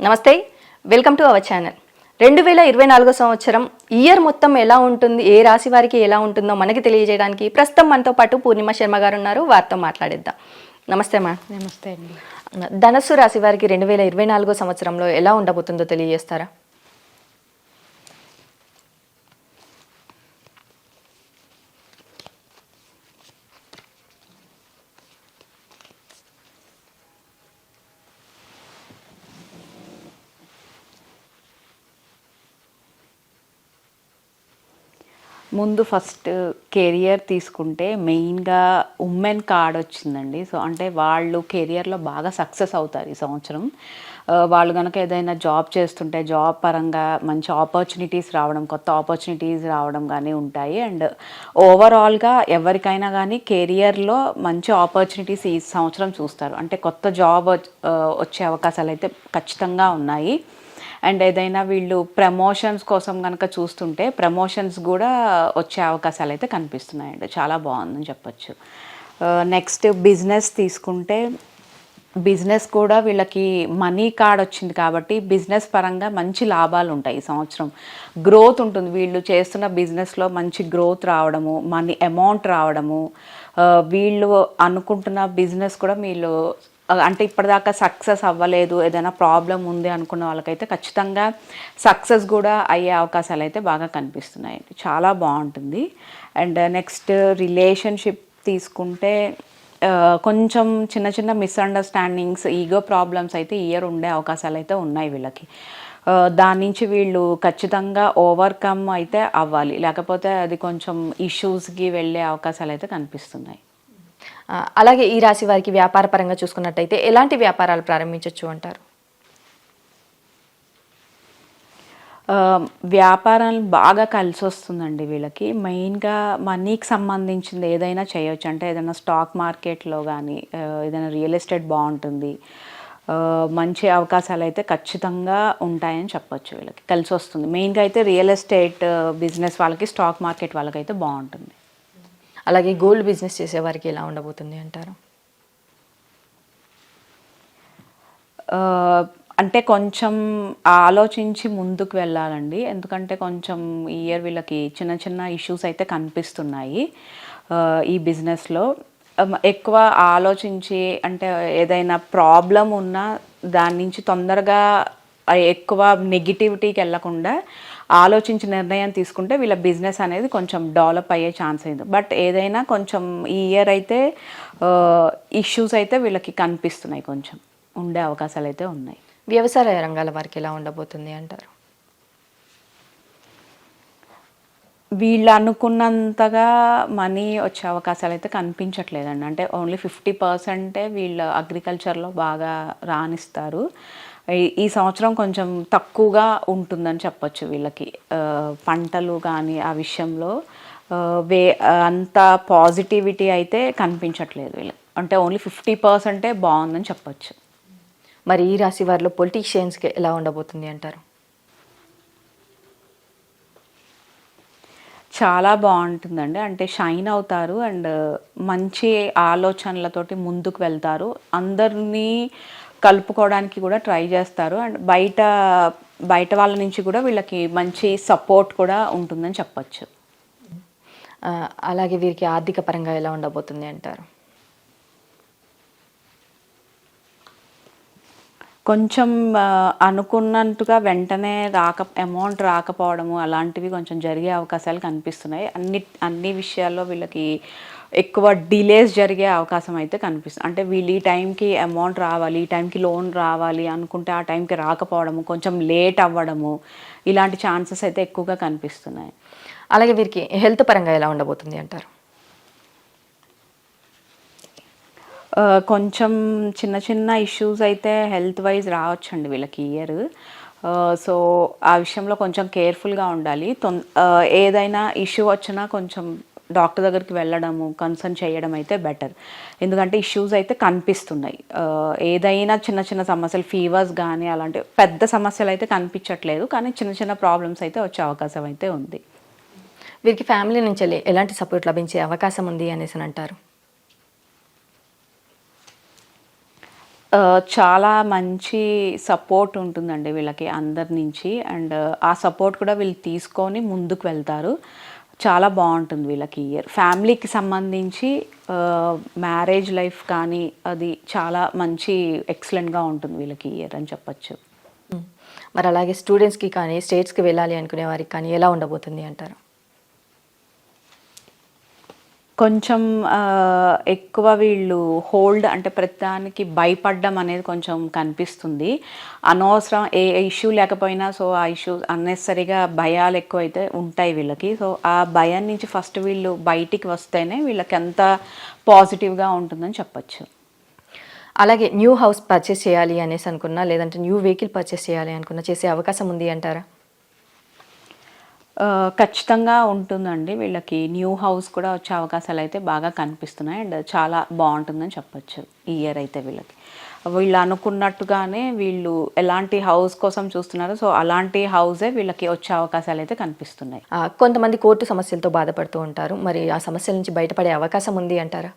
నమస్తే, welcome to our channel. 2024 సంవత్సరం year మొత్తం ఎలా ఉంటుంది, ఏ రాశి వారికి ఎలా ఉంటుందో మనకి తెలియజేయడానికి ప్రస్తుతం మనతో పాటు పూర్ణిమ శర్మ గారు ఉన్నారు. వారితో మాట్లాడేద్దాం. నమస్తే మ్యామ్. నమస్తే అండి. ధనస్సు రాశి వారికి 2024 సంవత్సరంలో ఎలా ఉండబోతుందో తెలియజేస్తారా? ముందు ఫస్ట్ కెరియర్ తీసుకుంటే మెయిన్గా ఉమెన్ కార్డ్ వచ్చిందండి. సో అంటే వాళ్ళు కెరియర్లో బాగా సక్సెస్ అవుతారు ఈ సంవత్సరం. వాళ్ళు కనుక ఏదైనా జాబ్ చేస్తుంటే జాబ్ పరంగా మంచి ఆపర్చునిటీస్ రావడం, కొత్త ఆపర్చునిటీస్ రావడం కానీ ఉంటాయి. అండ్ ఓవరాల్గా ఎవరికైనా కానీ కెరియర్లో మంచి ఆపర్చునిటీస్ ఈ సంవత్సరం చూస్తారు. అంటే కొత్త జాబ్ వచ్చే అవకాశాలు అయితే ఖచ్చితంగా ఉన్నాయి. అండ్ ఏదైనా వీళ్ళు ప్రమోషన్స్ కోసం కనుక చూస్తుంటే ప్రమోషన్స్ కూడా వచ్చే అవకాశాలు అయితే కనిపిస్తున్నాయండి. చాలా బాగుందని చెప్పచ్చు. నెక్స్ట్ బిజినెస్ తీసుకుంటే బిజినెస్ కూడా వీళ్ళకి మనీ కార్డ్ వచ్చింది కాబట్టి బిజినెస్ పరంగా మంచి లాభాలు ఉంటాయి. ఈ సంవత్సరం గ్రోత్ ఉంటుంది. వీళ్ళు చేస్తున్న బిజినెస్లో మంచి గ్రోత్ రావడము, మనీ అమౌంట్ రావడము, వీళ్ళు అనుకుంటున్న బిజినెస్ కూడా వీళ్ళు అంటే ఇప్పటిదాకా సక్సెస్ అవ్వలేదు, ఏదైనా ప్రాబ్లం ఉంది అనుకున్న వాళ్ళకైతే ఖచ్చితంగా సక్సెస్ కూడా అయ్యే అవకాశాలు అయితే బాగా కనిపిస్తున్నాయి. చాలా బాగుంటుంది. అండ్ నెక్స్ట్ రిలేషన్షిప్ తీసుకుంటే కొంచెం చిన్న చిన్న మిస్అండర్స్టాండింగ్స్, ఈగో ప్రాబ్లమ్స్ అయితే ఇయర్ ఉండే అవకాశాలు అయితే ఉన్నాయి వీళ్ళకి. దాని నుంచి వీళ్ళు ఖచ్చితంగా ఓవర్కమ్ అయితే అవ్వాలి, లేకపోతే అది కొంచెం ఇష్యూస్కి వెళ్ళే అవకాశాలు అయితే కనిపిస్తున్నాయి. అలాగే ఈ రాశి వారికి వ్యాపార పరంగా చూసుకున్నట్టయితే ఎలాంటి వ్యాపారాలు ప్రారంభించవచ్చు అంటారు? వ్యాపారాలు బాగా కలిసి వస్తుందండి వీళ్ళకి. మెయిన్గా మనీకి సంబంధించింది ఏదైనా చేయొచ్చు. అంటే ఏదైనా స్టాక్ మార్కెట్లో కానీ ఏదైనా రియల్ ఎస్టేట్ బాగుంటుంది. మంచి అవకాశాలు అయితే ఖచ్చితంగా ఉంటాయని చెప్పొచ్చు. వీళ్ళకి కలిసి వస్తుంది. మెయిన్గా అయితే రియల్ ఎస్టేట్ బిజినెస్ వాళ్ళకి, స్టాక్ మార్కెట్ వాళ్ళకైతే బాగుంటుంది. అలాగే గోల్డ్ బిజినెస్ చేసే వారికి ఎలా ఉండబోతుంది అంటారు? అంటే కొంచెం ఆలోచించి ముందుకు వెళ్ళాలండి. ఎందుకంటే కొంచెం ఈ ఇయర్ వీళ్ళకి చిన్న చిన్న ఇష్యూస్ అయితే కనిపిస్తున్నాయి ఈ బిజినెస్లో. ఎక్కువ ఆలోచించి, అంటే ఏదైనా ప్రాబ్లం ఉన్నా దాని నుంచి తొందరగా ఎక్కువ నెగిటివిటీకి వెళ్ళకుండా ఆలోచించి నిర్ణయం తీసుకుంటే వీళ్ళ బిజినెస్ అనేది కొంచెం డెవలప్ అయ్యే ఛాన్స్ అయింది. బట్ ఏదైనా కొంచెం ఈ ఇయర్ అయితే ఇష్యూస్ అయితే వీళ్ళకి కనిపిస్తున్నాయి, కొంచెం ఉండే అవకాశాలు అయితే ఉన్నాయి. వ్యవసాయ రంగాల వారికి ఎలా ఉండబోతుంది అంటారు? వీళ్ళు అనుకున్నంతగా మనీ వచ్చే అవకాశాలు అయితే కనిపించట్లేదండి. అంటే ఓన్లీ 50% వీళ్ళు అగ్రికల్చర్లో బాగా రాణిస్తారు. ఈ సంవత్సరం కొంచెం తక్కువగా ఉంటుందని చెప్పొచ్చు వీళ్ళకి. పంటలు కానీ ఆ విషయంలో అంత పాజిటివిటీ అయితే కనిపించట్లేదు వీళ్ళకి. అంటే ఓన్లీ 50% బాగుందని చెప్పొచ్చు. మరి ఈ రాశి వారిలో పొలిటీషియన్స్కి ఎలా ఉండబోతుంది అంటారు? చాలా బాగుంటుందండి. అంటే షైన్ అవుతారు అండ్ మంచి ఆలోచనలతోటి ముందుకు వెళ్తారు. అందరినీ కలుపుకోవడానికి కూడా ట్రై చేస్తారు. అండ్ బయట వాళ్ళ నుంచి కూడా వీళ్ళకి మంచి సపోర్ట్ కూడా ఉంటుందని చెప్పచ్చు. అలాగే వీరికి ఆర్థిక పరంగా ఎలా ఉండబోతుంది అంటారు? కొంచెం అనుకున్నట్టుగా వెంటనే అమౌంట్ రాకపోవడము అలాంటివి కొంచెం జరిగే అవకాశాలు కనిపిస్తున్నాయి. అన్ని విషయాల్లో వీళ్ళకి ఎక్కువ డిలేస్ జరిగే అవకాశం అయితే కనిపిస్తుంది. అంటే వీళ్ళు ఈ టైంకి అమౌంట్ రావాలి, ఈ టైంకి లోన్ రావాలి అనుకుంటే ఆ టైంకి రాకపోవడము, కొంచెం లేట్ అవ్వడము, ఇలాంటి ఛాన్సెస్ అయితే ఎక్కువగా కనిపిస్తున్నాయి. అలాగే వీరికి హెల్త్ పరంగా ఎలా ఉండబోతుంది అంటారు? కొంచెం చిన్న చిన్న ఇష్యూస్ అయితే హెల్త్ వైజ్ రావచ్చండి వీళ్ళకి ఇయర్. సో ఆ విషయంలో కొంచెం కేర్ఫుల్గా ఉండాలి. ఏదైనా ఇష్యూ వచ్చినా కొంచెం డాక్టర్ దగ్గరికి వెళ్ళడము, కన్సల్ట్ చేయడం అయితే బెటర్. ఎందుకంటే ఇష్యూస్ అయితే కనిపిస్తున్నాయి. ఏదైనా చిన్న చిన్న సమస్యలు, ఫీవర్స్ కానీ అలాంటి పెద్ద సమస్యలు అయితే కనిపించట్లేదు, కానీ చిన్న చిన్న ప్రాబ్లమ్స్ అయితే వచ్చే అవకాశం అయితే ఉంది. వీరికి ఫ్యామిలీ నుంచి ఎలాంటి సపోర్ట్ లభించే అవకాశం ఉంది అనేసి అంటారు? చాలా మంచి సపోర్ట్ ఉంటుందండి వీళ్ళకి అందరి నుంచి. అండ్ ఆ సపోర్ట్ కూడా వీళ్ళు తీసుకొని ముందుకు వెళ్తారు. చాలా బాగుంటుంది వీళ్ళకి ఇయర్. ఫ్యామిలీకి సంబంధించి మ్యారేజ్ లైఫ్ కానీ అది చాలా మంచి ఎక్సలెంట్గా ఉంటుంది వీళ్ళకి ఇయర్ అని చెప్పచ్చు. మరి అలాగే స్టూడెంట్స్కి కానీ స్టేట్స్కి వెళ్ళాలి అనుకునే వారికి కానీ ఎలా ఉండబోతుంది అంటారు? కొంచెం ఎక్కువ వీళ్ళు హోల్డ్ అంటే ప్రతిదానికి భయపడడం అనేది కొంచెం కనిపిస్తుంది. అనవసరం ఏ ఇష్యూ లేకపోయినా సో ఆ ఇష్యూ అన్నెసరీగా భయాలు ఎక్కువైతే ఉంటాయి వీళ్ళకి. సో ఆ భయం నుంచి ఫస్ట్ వీళ్ళు బయటికి వస్తేనే వీళ్ళకి ఎంత పాజిటివ్గా ఉంటుందని చెప్పచ్చు. అలాగే న్యూ హౌస్ పర్చేస్ చేయాలి అనేసి అనుకున్నా, లేదంటే న్యూ వెహికల్ పర్చేస్ చేయాలి అనుకున్నా చేసే అవకాశం ఉంది అంటారా? ఖచ్చితంగా ఉంటుందండి. వీళ్ళకి న్యూ హౌస్ కూడా వచ్చే అవకాశాలు అయితే బాగా కనిపిస్తున్నాయి. అండ్ చాలా బాగుంటుందని చెప్పచ్చు ఈ ఇయర్ అయితే వీళ్ళకి. వీళ్ళు అనుకున్నట్టుగానే వీళ్ళు ఎలాంటి హౌస్ కోసం చూస్తున్నారో సో అలాంటి హౌసే వీళ్ళకి వచ్చే అవకాశాలు అయితే కనిపిస్తున్నాయి. కొంతమంది కోర్టు సమస్యలతో బాధపడుతూ ఉంటారు. మరి ఆ సమస్యల నుంచి బయటపడే అవకాశం ఉంది అంటారా?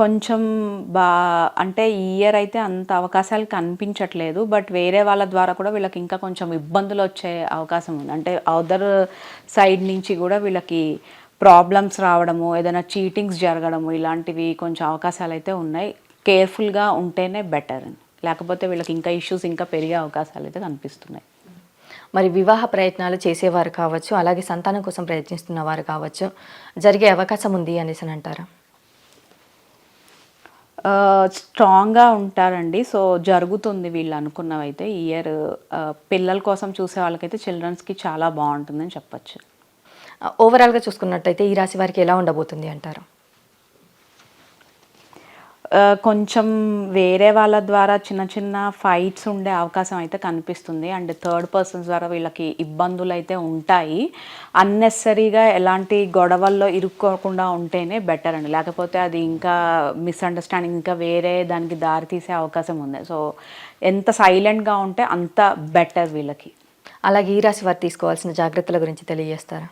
కొంచెం అంటే ఈ ఇయర్ అయితే అంత అవకాశాలు కనిపించట్లేదు. బట్ వేరే వాళ్ళ ద్వారా కూడా వీళ్ళకి ఇంకా కొంచెం ఇబ్బందులు వచ్చే అవకాశం ఉంది. అంటే అదర్ సైడ్ నుంచి కూడా వీళ్ళకి ప్రాబ్లమ్స్ రావడము, ఏదైనా చీటింగ్స్ జరగడము ఇలాంటివి కొంచెం అవకాశాలు అయితే ఉన్నాయి. కేర్ఫుల్గా ఉంటేనే బెటర్ అని. లేకపోతే వీళ్ళకి ఇంకా ఇష్యూస్ ఇంకా పెరిగే అవకాశాలు అయితే కనిపిస్తున్నాయి. మరి వివాహ ప్రయత్నాలు చేసేవారు కావచ్చు, అలాగే సంతానం కోసం ప్రయత్నిస్తున్న వారు కావచ్చు, జరిగే అవకాశం ఉంది అనేసి అని అంటారా? స్ట్రాంగ్గా ఉంటారండి. సో జరుగుతుంది వీళ్ళు అనుకున్నవైతే. ఈ ఇయర్ పిల్లల కోసం చూసే వాళ్ళకైతే చిల్డ్రన్స్కి చాలా బాగుంటుందని చెప్పచ్చు. ఓవరాల్గా చూసుకున్నట్టయితే ఈ రాశి వారికి ఎలా ఉండబోతుంది అంటారు? కొంచెం వేరే వాళ్ళ ద్వారా చిన్న చిన్న ఫైట్స్ ఉండే అవకాశం అయితే కనిపిస్తుంది. అండ్ థర్డ్ పర్సన్స్ ద్వారా వీళ్ళకి ఇబ్బందులు అయితే ఉంటాయి. అన్నెసరీగా ఎలాంటి గొడవల్లో ఇరుక్కోకుండా ఉంటేనే బెటర్ అండి. లేకపోతే అది ఇంకా మిస్అండర్స్టాండింగ్ ఇంకా వేరే దానికి దారి తీసే అవకాశం ఉంది. సో ఎంత సైలెంట్గా ఉంటే అంత బెటర్ వీళ్ళకి. అలాగే ఈ రాశి వారు తీసుకోవాల్సిన జాగ్రత్తల గురించి తెలియజేస్తారా?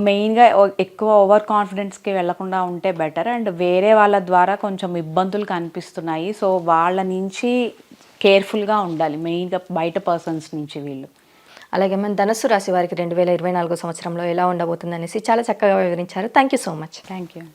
మెయిన్గా ఎక్కువ ఓవర్ కాన్ఫిడెన్స్కి వెళ్లకుండా ఉంటే బెటర్. అండ్ వేరే వాళ్ళ ద్వారా కొంచెం ఇబ్బందులు కనిపిస్తున్నాయి. సో వాళ్ళ నుంచి కేర్ఫుల్గా ఉండాలి, మెయిన్గా బయట పర్సన్స్ నుంచి వీళ్ళు. అలాగే మన ధనుస్సు రాశి వారికి 2024 సంవత్సరంలో ఎలా ఉండబోతుంది అనేసి చాలా చక్కగా వివరించారు. Thank you so much. Thank you.